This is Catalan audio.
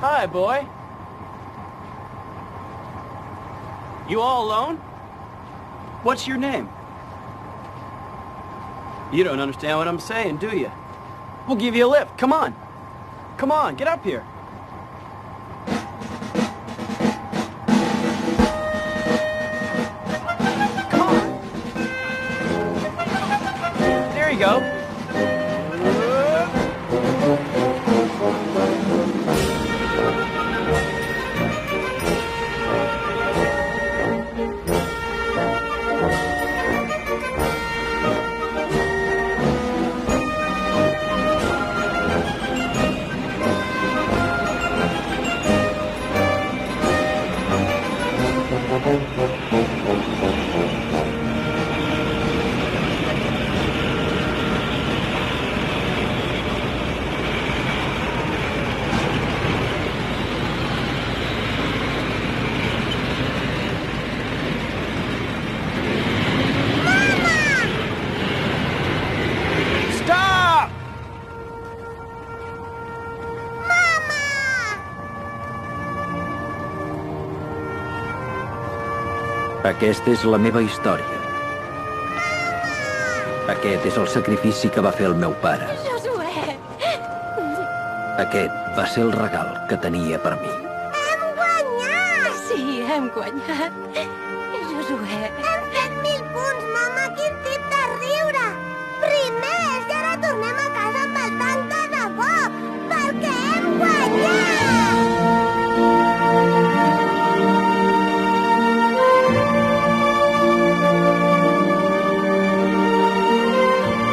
Hi, boy. You all alone? What's your name? You don't understand what I'm saying, do you? We'll give you a lift. Come on. Come on, get up here. Come on. There you go. Stop! Aquesta és la meva història. Aquest és el sacrifici que va fer el meu pare. Josué! Aquest va ser el regal que tenia per mi. Hem guanyat! Sí, hem guanyat.